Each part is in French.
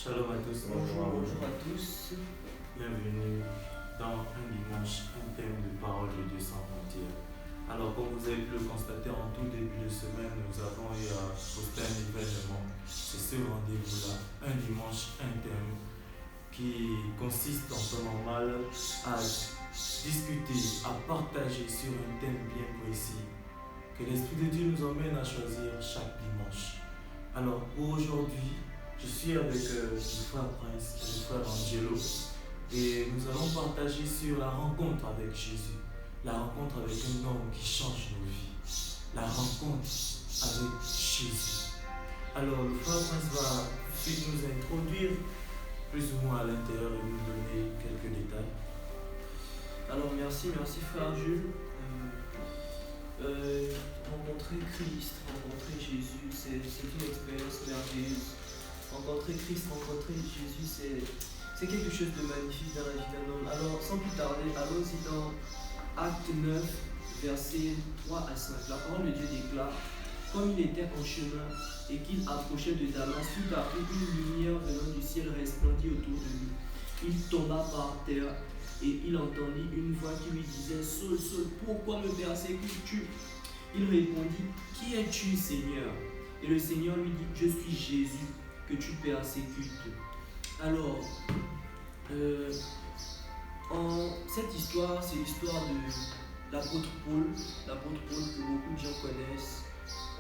Shalom à tous. Bonjour à tous. Bienvenue dans un dimanche, un thème de parole de Dieu sans frontières. Alors, comme vous avez pu le constater en tout début de semaine, nous avons eu à poster un événement. C'est ce rendez-vous-là, un dimanche, un thème qui consiste en temps normal à discuter, à partager sur un thème bien précis que l'Esprit de Dieu nous emmène à choisir chaque dimanche. Alors, pour aujourd'hui, je suis avec le frère Prince et le frère Angelo et nous allons partager sur la rencontre avec Jésus, la rencontre avec un homme qui change nos vies, la rencontre avec Jésus. Alors le frère Prince va nous introduire plus ou moins à l'intérieur et nous donner quelques détails. Alors merci frère Jules. Rencontrer Christ, rencontrer Jésus, c'est une expérience merveilleuse. Rencontrer Christ, rencontrer Jésus, c'est quelque chose de magnifique dans la vie d'un homme. Alors, sans plus tarder, allons-y dans Acte 9, versets 3 à 5. La parole de Dieu déclare: comme il était en chemin et qu'il approchait de Damas, tout à coup une lumière venant du ciel resplendit autour de lui. Il tomba par terre et il entendit une voix qui lui disait: Saul, Saul, pourquoi me persécutes-tu? Il répondit: Qui es-tu, Seigneur? Et le Seigneur lui dit: Je suis Jésus que tu persécutes. Alors, cette histoire, c'est l'histoire de l'apôtre Paul que beaucoup de gens connaissent,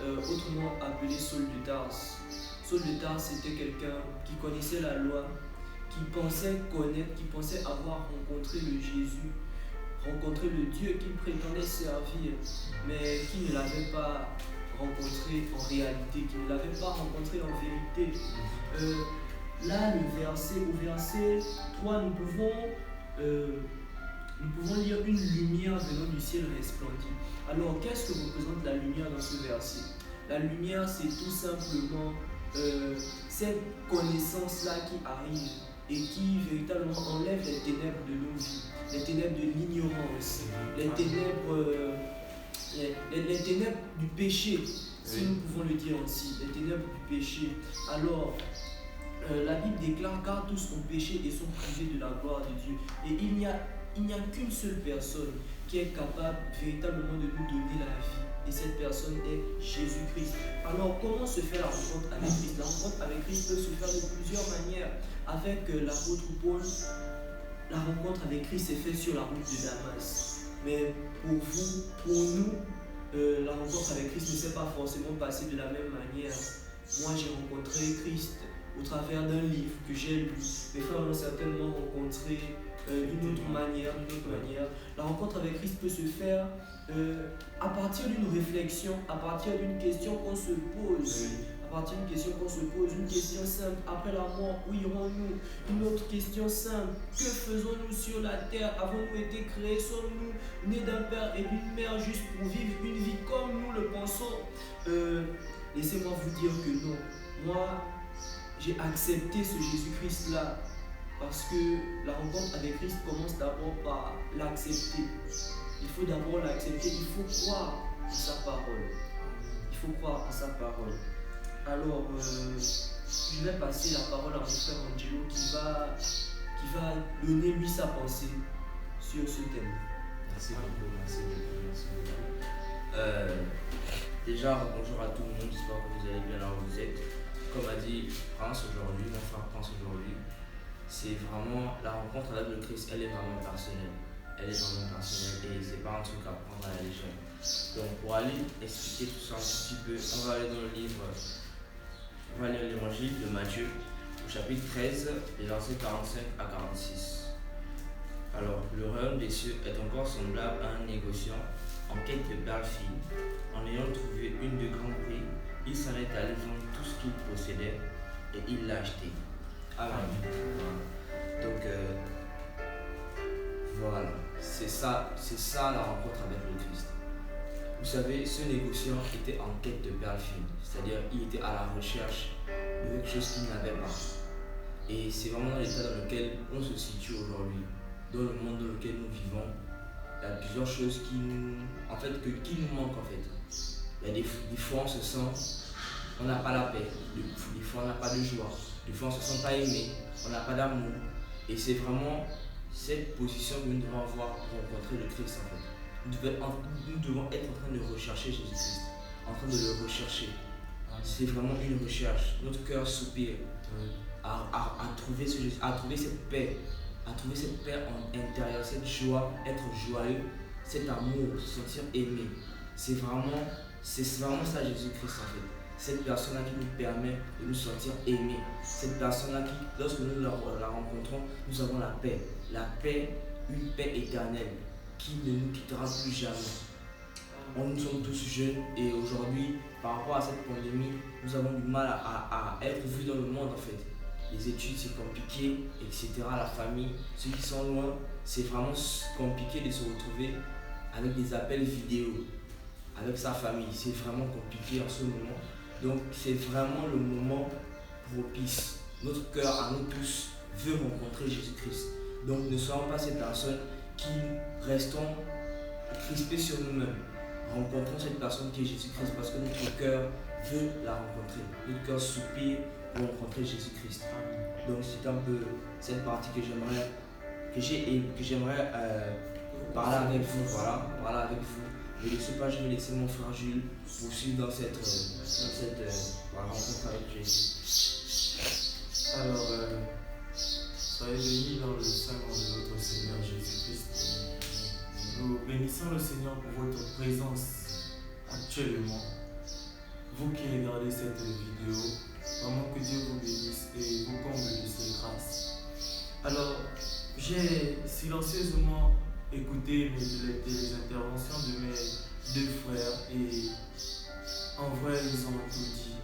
autrement appelé Saul de Tarse. Saul de Tarse était quelqu'un qui connaissait la loi, qui pensait connaître, qui pensait avoir rencontré le Jésus, rencontré le Dieu qu'il prétendait servir, mais qui ne l'avait pas rencontré en réalité, qui ne l'avait pas rencontré en vérité. Là, au verset 3, nous pouvons lire une lumière venant du ciel resplendit. Alors, qu'est-ce que représente la lumière dans ce verset? La lumière, c'est tout simplement cette connaissance-là qui arrive et qui véritablement enlève les ténèbres de nos vies, les ténèbres de l'ignorance, les ténèbres du péché, si nous pouvons le dire ainsi, les ténèbres du péché. Alors, la Bible déclare: car tous ont péché et sont privés de la gloire de Dieu. Et il n'y a qu'une seule personne qui est capable véritablement de nous donner la vie. Et cette personne est Jésus-Christ. Alors, comment se fait la rencontre avec Christ? La rencontre avec Christ peut se faire de plusieurs manières. Avec l'apôtre Paul, la rencontre avec Christ s'est faite sur la route de Damas. Mais pour vous, pour nous, la rencontre avec Christ ne s'est pas forcément passée de la même manière. Moi, j'ai rencontré Christ au travers d'un livre que j'ai lu. Mes frères l'ont certainement rencontré d'une autre manière. La rencontre avec Christ peut se faire à partir d'une réflexion, à partir d'une question qu'on se pose. À partir d'une question qu'on se pose, une question simple: après la mort, où irons-nous? Une autre question simple: que faisons-nous sur la terre? Avons-nous été créés? Sommes-nous nés d'un père et d'une mère juste pour vivre une vie comme nous le pensons? Laissez-moi vous dire que non. Moi, j'ai accepté ce Jésus-Christ-là parce que la rencontre avec Christ commence d'abord par l'accepter. Il faut d'abord l'accepter, il faut croire en sa parole. Il faut croire en sa parole. Alors, je vais passer la parole à mon frère Angelo qui va donner lui sa pensée sur ce thème. Merci beaucoup. Déjà, bonjour à tout le monde, j'espère que vous allez bien là où vous êtes. Comme a dit Prince aujourd'hui, mon frère Prince aujourd'hui, c'est vraiment la rencontre avec le Christ, elle est vraiment personnelle. Et c'est pas un truc à prendre à la légère. Donc pour aller expliquer tout ça un petit peu, on va aller dans le livre, on va lire l'évangile de Matthieu au chapitre 13, les versets 45 à 46. Alors, le royaume des cieux est encore semblable à un négociant en quête de perles fines. En ayant trouvé une de grand prix, il s'en est allé vendre tout ce qu'il possédait et il l'a acheté. Amen. Donc, voilà, c'est ça la rencontre avec le Christ. Vous savez, ce négociant était en quête de perles fines, c'est-à-dire il était à la recherche de quelque chose qu'il n'avait pas. Et c'est vraiment l'état dans lequel on se situe aujourd'hui, dans le monde dans lequel nous vivons. Il y a plusieurs choses qui nous manquent en fait. Il y a des fois on se sent on n'a pas la paix, des fois on n'a pas de joie, des fois on ne se sent pas aimé, on n'a pas d'amour. Et c'est vraiment cette position que nous devons avoir pour rencontrer le Christ en fait. Nous devons être en train de rechercher Jésus-Christ, en train de le rechercher. C'est vraiment une recherche. Notre cœur soupire à trouver ce Jésus, à trouver cette paix en intérieur, cette joie, être joyeux, cet amour, se sentir aimé. C'est vraiment ça Jésus-Christ en fait. Cette personne-là qui nous permet de nous sentir aimés. Cette personne-là qui, lorsque nous la rencontrons, nous avons la paix. La paix, une paix éternelle qui ne nous quittera plus jamais. Nous sommes tous jeunes et aujourd'hui, par rapport à cette pandémie, nous avons du mal à être vus dans le monde en fait. Les études c'est compliqué, etc. La famille, ceux qui sont loin, c'est vraiment compliqué de se retrouver avec des appels vidéo, avec sa famille. C'est vraiment compliqué en ce moment. Donc c'est vraiment le moment propice. Notre cœur à nous tous veut rencontrer Jésus-Christ. Donc ne soyons pas ces personnes qui restons crispés sur nous-mêmes. Rencontrons cette personne qui est Jésus-Christ parce que notre cœur veut la rencontrer. Notre cœur soupire pour rencontrer Jésus-Christ. Donc c'est un peu cette partie que j'aimerais parler avec vous. Voilà, parler avec vous. Mais de ce pas, je vais laisser mon frère Jules poursuivre dans cette rencontre avec Jésus. Alors, soyez bénis dans le Saint-Nom de notre Seigneur Jésus-Christ. Nous bénissons le Seigneur pour votre présence actuellement. Vous qui regardez cette vidéo, vraiment que Dieu vous bénisse et vous comble de ses grâces. Alors, j'ai silencieusement écouté les interventions de mes deux frères et en vrai, ils ont tout dit.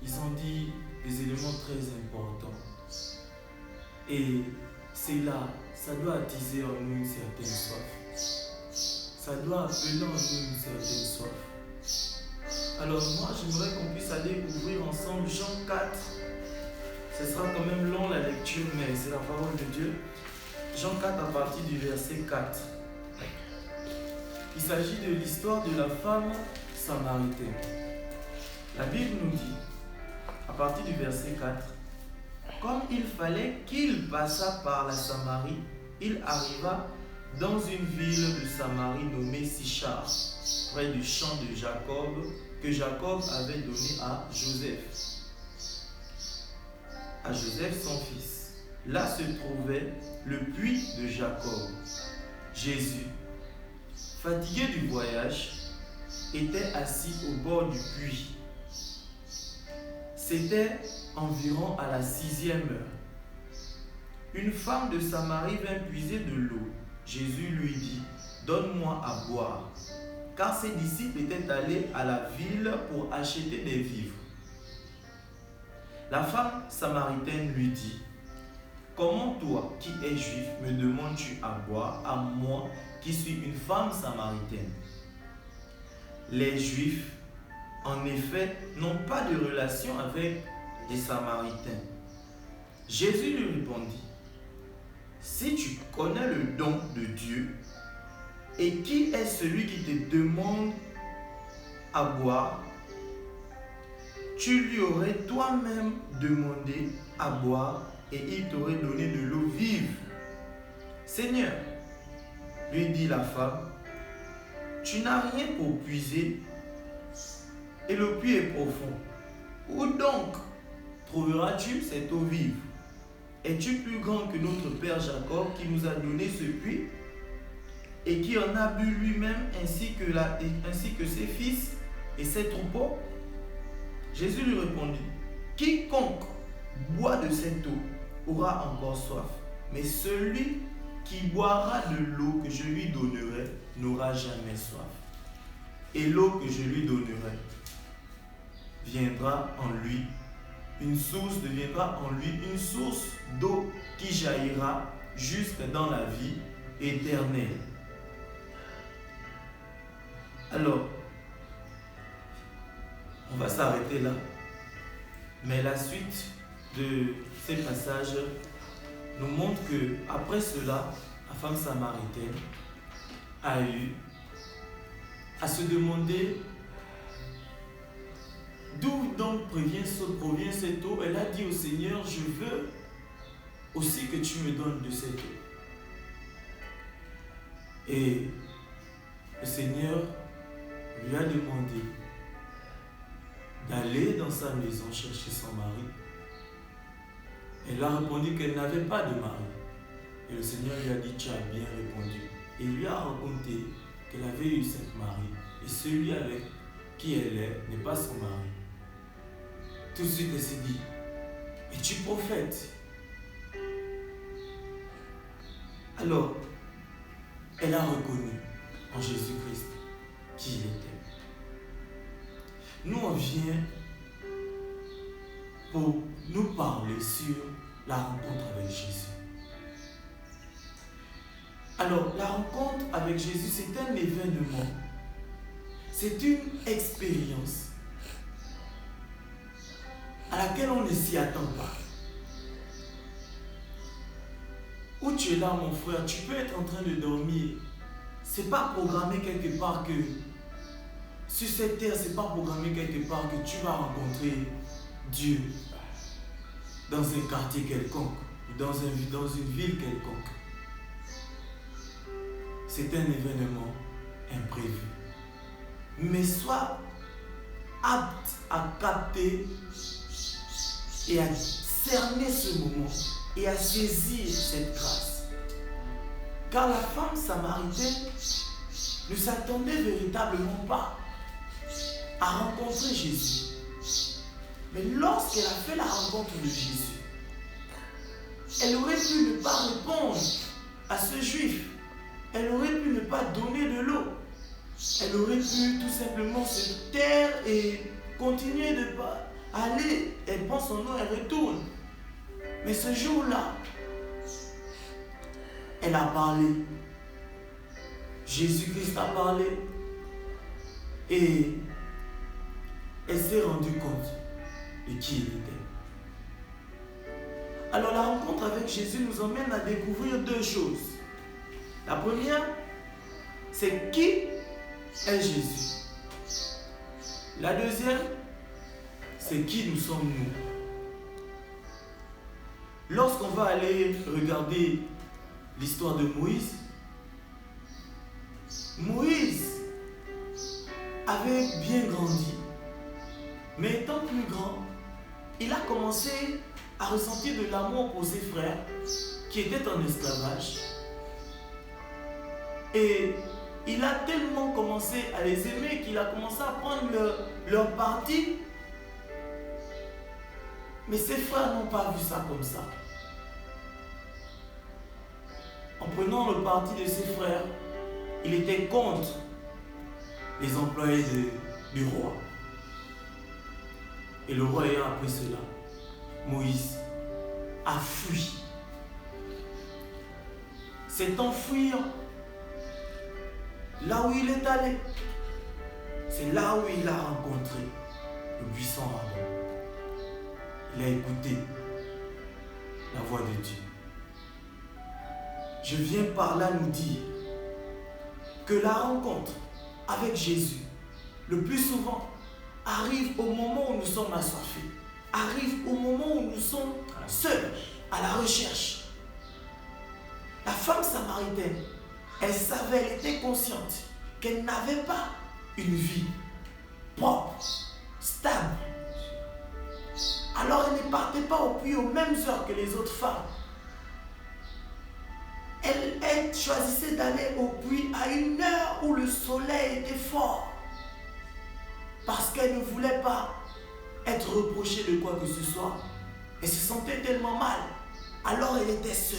Ils ont dit des éléments très importants. Et c'est là, ça doit attiser en nous une certaine soif. Ça doit appeler en nous une certaine soif. Alors moi, j'aimerais qu'on puisse aller ouvrir ensemble Jean 4. Ce sera quand même long la lecture, mais c'est la parole de Dieu. Jean 4 à partir du verset 4. Il s'agit de l'histoire de la femme samaritaine. La Bible nous dit, à partir du verset 4, comme il fallait qu'il passât par la Samarie, il arriva dans une ville de Samarie nommée Sichar, près du champ de Jacob, que Jacob avait donné à Joseph. À Joseph son fils. Là se trouvait le puits de Jacob. Jésus, fatigué du voyage, était assis au bord du puits. C'était environ à la 6e heure. Une femme de Samarie vint puiser de l'eau. Jésus lui dit, « Donne-moi à boire. » Car ses disciples étaient allés à la ville pour acheter des vivres. La femme samaritaine lui dit, « Comment toi, qui es juif, me demandes-tu à boire, à moi, qui suis une femme samaritaine ?» Les Juifs, en effet, n'ont pas de relation avec les Samaritains. Jésus lui répondit, « Si tu connais le don de Dieu, et qui est celui qui te demande à boire, tu lui aurais toi-même demandé à boire et il t'aurait donné de l'eau vive. » « Seigneur, lui dit la femme, tu n'as rien pour puiser et le puits est profond. Où donc trouveras-tu cette eau vive? Es-tu plus grand que notre père Jacob qui nous a donné ce puits et qui en a bu lui-même ainsi que ses fils et ses troupeaux? Jésus lui répondit, quiconque boit de cette eau aura encore soif, mais celui qui boira de l'eau que je lui donnerai n'aura jamais soif. Et l'eau que je lui donnerai deviendra en lui une source d'eau qui jaillira jusque dans la vie éternelle. Alors, on va s'arrêter là. Mais la suite de ces passages nous montre que après cela, la femme samaritaine a eu à se demander d'où donc provient cette eau, elle a dit au Seigneur, je veux aussi que tu me donnes de cette eau. Et le Seigneur lui a demandé d'aller dans sa maison chercher son mari. Elle a répondu qu'elle n'avait pas de mari. Et le Seigneur lui a dit, tu as bien répondu. Et il lui a raconté qu'elle avait eu 5 maris. Et celui avec qui elle est n'est pas son mari. Tout de suite, elle s'est dit, es-tu prophète? Alors, elle a reconnu en Jésus-Christ qui il était. Nous, on vient pour nous parler sur la rencontre avec Jésus. Alors, la rencontre avec Jésus, c'est un événement. C'est une expérience à laquelle on ne s'y attend pas. Où tu es là, mon frère, tu peux être en train de dormir. C'est pas programmé quelque part que sur cette terre, c'est pas programmé quelque part que tu vas rencontrer Dieu dans un quartier quelconque ou dans une ville quelconque. C'est un événement imprévu. Mais sois apte à capter et à cerner ce moment et à saisir cette grâce. Car la femme samaritaine ne s'attendait véritablement pas à rencontrer Jésus. Mais lorsqu'elle a fait la rencontre de Jésus, elle aurait pu ne pas répondre à ce juif. Elle aurait pu ne pas donner de l'eau. Elle aurait pu tout simplement se taire et continuer de pas aller. Elle prend son eau, elle retourne. Mais ce jour-là, elle a parlé. Jésus-Christ a parlé. Et elle s'est rendue compte de qui il était. Alors la rencontre avec Jésus nous emmène à découvrir 2 choses. La première, c'est qui est Jésus. La deuxième, c'est qui nous sommes nous. Lorsqu'on va aller regarder l'histoire de Moïse, Moïse avait bien grandi, mais étant plus grand, il a commencé à ressentir de l'amour pour ses frères qui étaient en esclavage. Et il a tellement commencé à les aimer qu'il a commencé à prendre leur parti. Mais ses frères n'ont pas vu ça comme ça. En prenant le parti de ses frères, il était contre les employés du roi. Et le roi ayant appris cela, Moïse a fui. C'est enfuir là où il est allé. C'est là où il a rencontré le buisson ardent. Il a écouté la voix de Dieu. Je viens par là nous dire que la rencontre avec Jésus, le plus souvent, arrive au moment où nous sommes assoiffés, arrive au moment où nous sommes seuls, à la recherche. La femme samaritaine, elle savait, elle était consciente qu'elle n'avait pas une vie propre, stable. Alors elle ne partait pas au puits aux mêmes heures que les autres femmes. Elle choisissait d'aller au puits à une heure où le soleil était fort. Parce qu'elle ne voulait pas être reprochée de quoi que ce soit. Elle se sentait tellement mal. Alors elle était seule.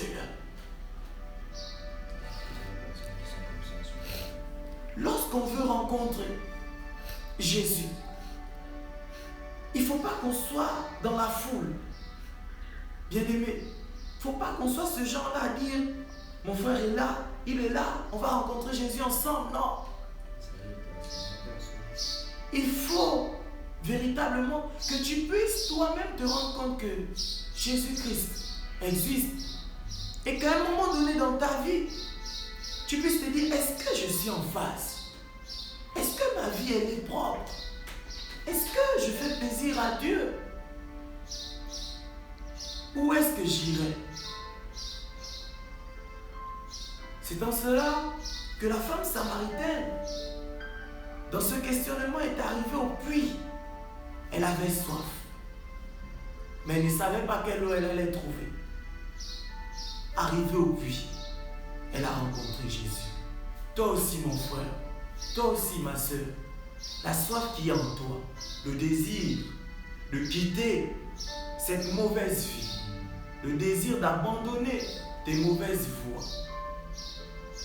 Lorsqu'on veut rencontrer Jésus, il ne faut pas qu'on soit dans la foule. Bien-aimé, il ne faut pas qu'on soit ce genre-là à dire mon frère est là, il est là, on va rencontrer Jésus ensemble. Non. Il faut véritablement que tu puisses toi-même te rendre compte que Jésus-Christ existe. Et qu'à un moment donné dans ta vie, tu puisses te dire, est-ce que je suis en phase? Est-ce que ma vie elle est propre? est-ce que je fais plaisir à Dieu? Où est-ce que j'irai? C'est dans cela que la femme samaritaine, dans ce questionnement, est arrivée au puits. Elle avait soif, mais elle ne savait pas quelle eau elle allait trouver. Arrivée au puits, elle a rencontré Jésus. Toi aussi, mon frère, toi aussi, ma soeur, la soif qui est en toi, le désir de quitter cette mauvaise vie, le désir d'abandonner tes mauvaises voies,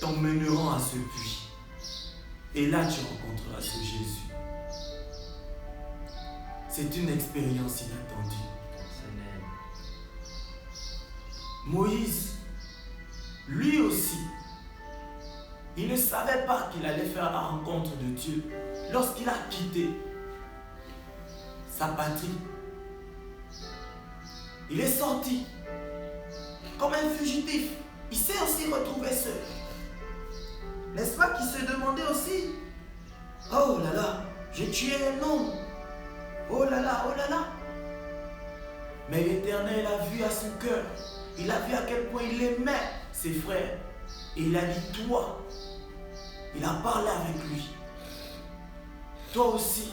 t'emmèneront à ce puits. Et là, tu rencontreras ce Jésus. C'est une expérience inattendue. Moïse, lui aussi, il ne savait pas qu'il allait faire la rencontre de Dieu lorsqu'il a quitté sa patrie. Il est sorti comme un fugitif. Il s'est aussi retrouvé seul. N'est-ce pas qu'il se demandait aussi, oh là là, j'ai tué un homme. Oh là là, oh là là. Mais l'Éternel a vu à son cœur. Il a vu à quel point il aimait ses frères. Et il a dit, toi, il a parlé avec lui. Toi aussi,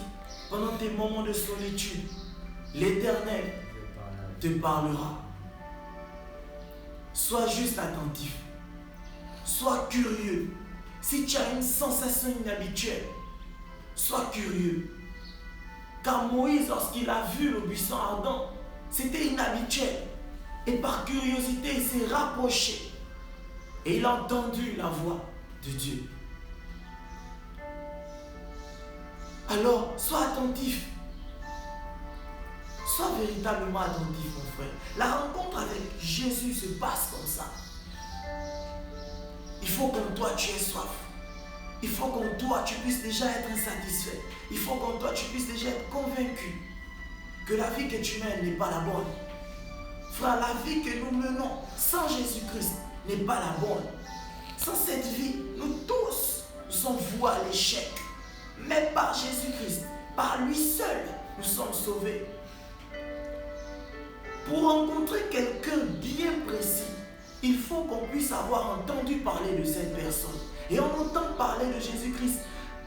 pendant tes moments de solitude, l'Éternel te parlera. Sois juste attentif. Sois curieux. Si tu as une sensation inhabituelle, sois curieux. Car Moïse, lorsqu'il a vu le buisson ardent, c'était inhabituel. Et par curiosité, il s'est rapproché. Et il a entendu la voix de Dieu. Alors, sois attentif. Sois véritablement attentif, mon frère. La rencontre avec Jésus se passe comme ça. Il faut qu'en toi tu aies soif. Il faut qu'en toi tu puisses déjà être insatisfait. Il faut qu'en toi tu puisses déjà être convaincu que la vie que tu mènes n'est pas la bonne. Frère, la vie que nous menons sans Jésus-Christ n'est pas la bonne. Sans cette vie, nous tous, nous sommes voués à l'échec. Mais par Jésus-Christ, par lui seul, nous sommes sauvés. Pour rencontrer quelqu'un bien précis, il faut qu'on puisse avoir entendu parler de cette personne. Et on entend parler de Jésus-Christ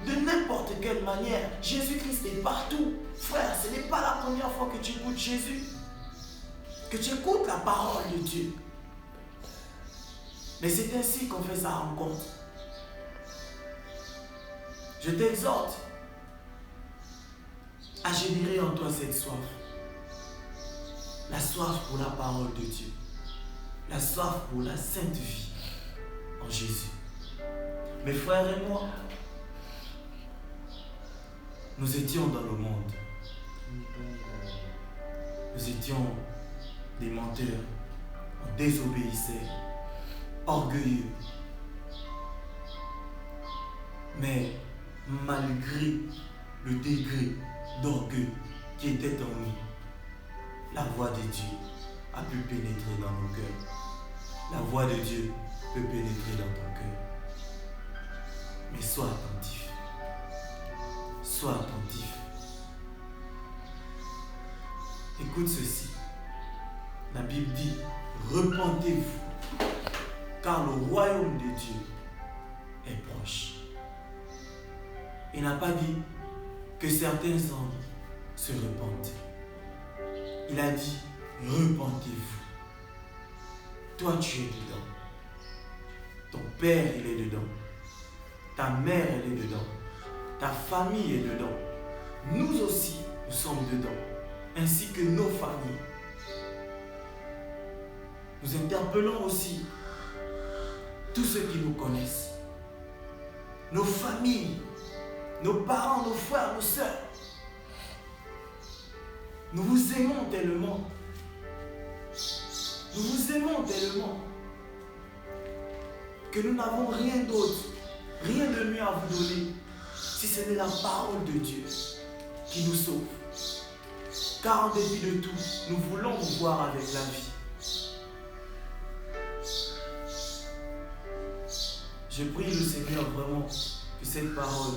de n'importe quelle manière. Jésus-Christ est partout. Frère, ce n'est pas la première fois que tu écoutes Jésus, que tu écoutes la parole de Dieu. Mais c'est ainsi qu'on fait sa rencontre. Je t'exhorte à générer en toi cette soif. La soif pour la parole de Dieu. La soif pour la sainte vie en Jésus. Mes frères et moi, nous étions dans le monde. Nous étions des menteurs, on désobéissait, orgueilleux. Mais malgré le degré d'orgueil qui était en nous, la voix de Dieu a pu pénétrer dans nos cœurs. La voix de Dieu peut pénétrer dans ton cœur. Mais sois attentif. Sois attentif. Écoute ceci. La Bible dit, repentez-vous, car le royaume de Dieu est proche. Il n'a pas dit que certains hommes se repentent. Il a dit, repentez-vous. Toi, tu es dedans. Ton père, il est dedans. Ta mère, elle est dedans. Ta famille est dedans. Nous aussi, nous sommes dedans. Ainsi que nos familles. Nous interpellons aussi tous ceux qui nous connaissent. Nos familles, nos parents, nos frères, nos sœurs. Nous vous aimons tellement. Nous vous aimons tellement que nous n'avons rien d'autre, rien de mieux à vous donner si ce n'est la parole de Dieu qui nous sauve. Car en dépit de tout, nous voulons vous voir avec la vie. Je prie le Seigneur vraiment que cette parole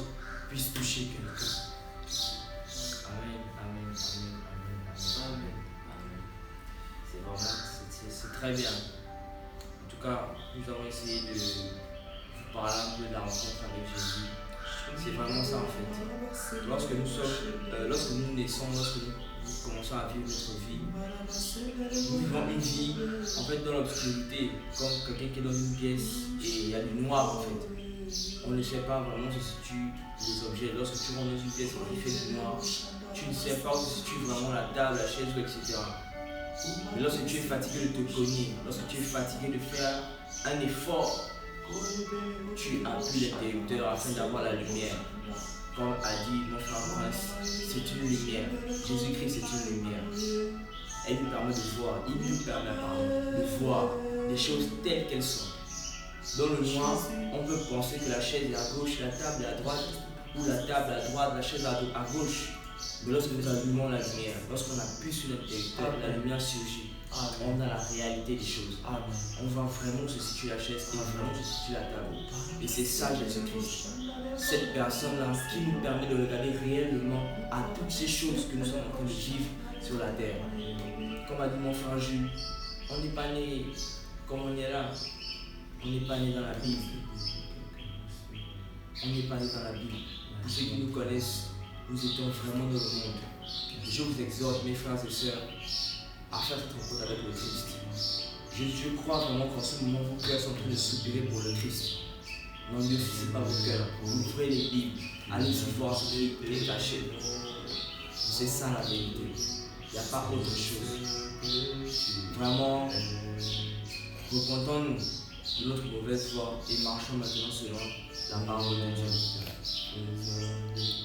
puisse toucher quelqu'un. Amen, amen, amen, amen, amen. Amen. Amen. C'est vraiment, c'est très bien. En tout cas, nous avons essayé de vous parler un peu de la rencontre avec Jésus. C'est vraiment ça en fait. Lorsque nous naissons, lorsque nous commençons à vivre notre vie, nous vivons une vie en fait dans l'obscurité, comme quelqu'un qui est dans une pièce et il y a du noir en fait. On ne sait pas vraiment où se situent les objets. Lorsque tu rentres dans une pièce où il fait du noir, tu ne sais pas où se situe vraiment la table, la chaise, etc. Mais lorsque tu es fatigué de te cogner, lorsque tu es fatigué de faire un effort, tu appuies l'interrupteur afin d'avoir la lumière. Comme a dit mon frère Prince, c'est une lumière. Jésus-Christ est une lumière. Elle nous permet de voir, il nous permet de voir les choses telles qu'elles sont. Dans le noir, on peut penser que la chaise est à gauche, la table est à droite, ou la table à droite, la chaise à gauche. Mais lorsque nous allumons la lumière, lorsqu'on appuie sur l'interrupteur, la lumière surgit. On a la réalité des choses. On voit vraiment où se situe la chaise et vraiment où se situe la table. Et c'est ça Jésus-Christ. Cette personne-là qui nous permet de regarder réellement à toutes ces choses que nous sommes en train de vivre sur la terre. Comme a dit mon frère Jules, on n'est pas né comme on est là. On n'est pas né dans la Bible. On n'est pas né dans la Bible. Pour ceux qui nous connaissent, nous étions vraiment dans le monde. Je vous exhorte, mes frères et sœurs, à faire cette rencontre avec le Christ. Je crois vraiment qu'en ce moment, vos cœurs sont en train de soupirer pour le Christ. Non, ne fixez pas vos cœurs. Ouvrez les Bibles. Allez-y voir ce qui est caché. C'est ça la vérité. Il n'y a pas autre chose. Vraiment, repentons-nous de notre mauvaise voie et marchons maintenant selon la parole de Dieu.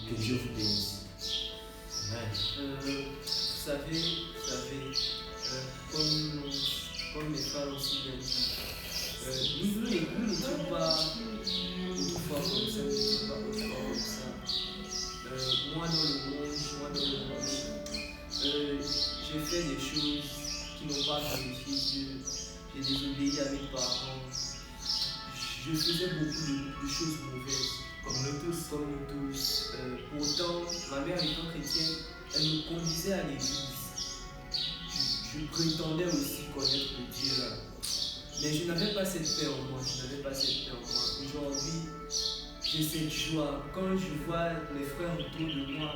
Que Dieu vous bénisse. Vous savez, comme mes frères aussi bien dit, nous n'étions pas autrefois comme ça, nous n'étions pas autrefois comme ça. Moi dans le monde, j'ai fait des choses qui n'ont pas glorifié Dieu. J'ai désobéi à mes parents. Je faisais beaucoup de choses mauvaises. Comme nous tous. Pourtant, ma mère étant chrétienne, elle me conduisait à l'église. Je prétendais aussi connaître le Dieu là. Mais je n'avais pas cette paix en moi. Aujourd'hui, j'ai cette joie. Quand je vois mes frères autour de moi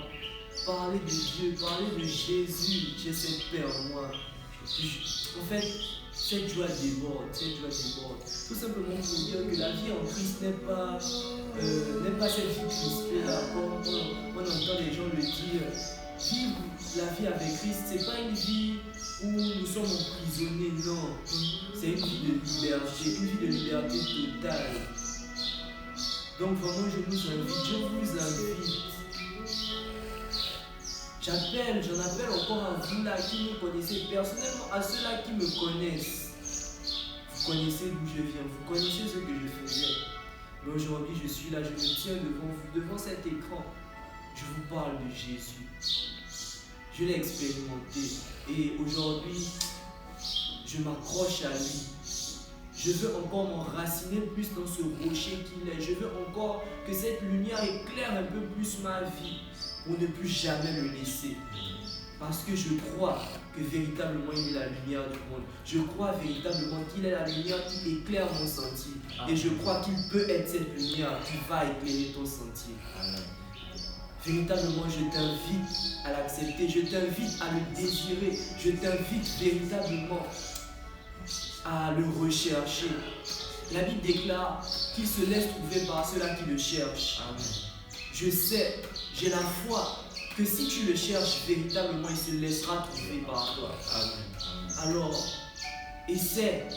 parler de Dieu, parler de Jésus, j'ai cette paix en moi. En fait, cette joie déborde. Tout simplement pour dire que la vie en Christ n'est pas cette vie crispée là, comme on entend les gens le dire. Vivre la vie avec Christ, c'est pas une vie où nous sommes emprisonnés, non. C'est une vie de liberté totale. Donc vraiment, je vous invite. J'en appelle encore à vous là qui me connaissez, personnellement à ceux-là qui me connaissent. Vous connaissez d'où je viens, vous connaissez ce que je faisais. Mais aujourd'hui, je suis là, je me tiens devant vous, devant cet écran. Je vous parle de Jésus. Je l'ai expérimenté. Et aujourd'hui, je m'accroche à lui. Je veux encore m'enraciner plus dans ce rocher qu'il est. Je veux encore que cette lumière éclaire un peu plus ma vie pour ne plus jamais le laisser. Parce que je crois que véritablement il est la lumière du monde. Je crois véritablement qu'il est la lumière qui éclaire mon sentier. Et je crois qu'il peut être cette lumière qui va éclairer ton sentier. Véritablement, je t'invite à l'accepter. Je t'invite à le désirer. Je t'invite véritablement à le rechercher. La Bible déclare qu'il se laisse trouver par ceux-là qui le cherchent. Je sais, j'ai la foi que si tu le cherches véritablement, il se laissera trouver par toi. Alors, essaie,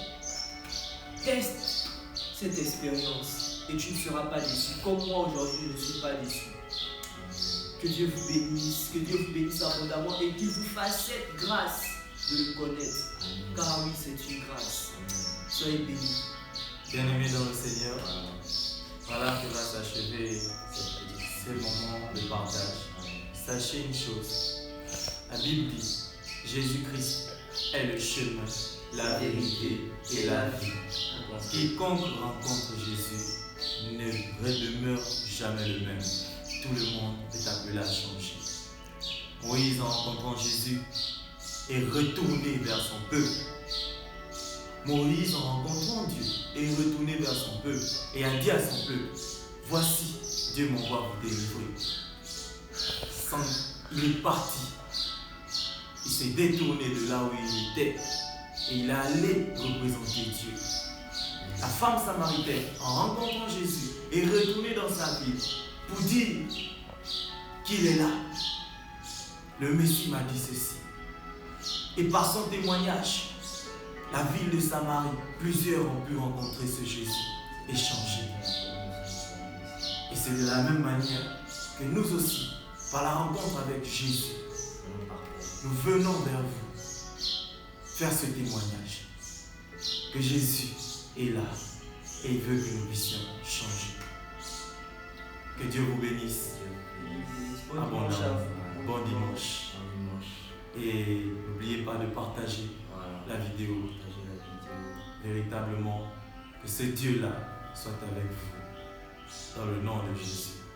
teste cette expérience et tu ne seras pas déçu. Comme moi aujourd'hui, je ne suis pas déçu. Que Dieu vous bénisse abondamment et qu'il vous fasse cette grâce de le connaître. Car oui, c'est une grâce. Soyez bénis. Bien-aimés dans le Seigneur, voilà que va s'achever ces moments de partage. Sachez une chose, la Bible dit, Jésus-Christ est le chemin, la vérité et la vie. Quiconque rencontre Jésus ne demeure jamais le même. Tout le monde est appelé à changer. Moïse, en rencontrant Jésus, est retourné vers son peuple. Moïse, en rencontrant Dieu, est retourné vers son peuple et a dit à son peuple, voici, Dieu m'envoie vous délivrer. Il est parti. Il s'est détourné de là où il était et il est allé représenter Dieu. La femme samaritaine, en rencontrant Jésus, est retournée dans sa ville pour dire qu'il est là. Le Messie m'a dit ceci. Et par son témoignage, la ville de Samarie, plusieurs ont pu rencontrer ce Jésus et changer. Et c'est de la même manière que nous aussi, par la rencontre avec Jésus, nous venons vers vous faire ce témoignage que Jésus est là et il veut que nous puissions changer. Que Dieu vous bénisse. Abondamment. Bon dimanche. Et n'oubliez pas de partager la vidéo. Véritablement, que ce Dieu-là soit avec vous. Dans le nom de Jésus.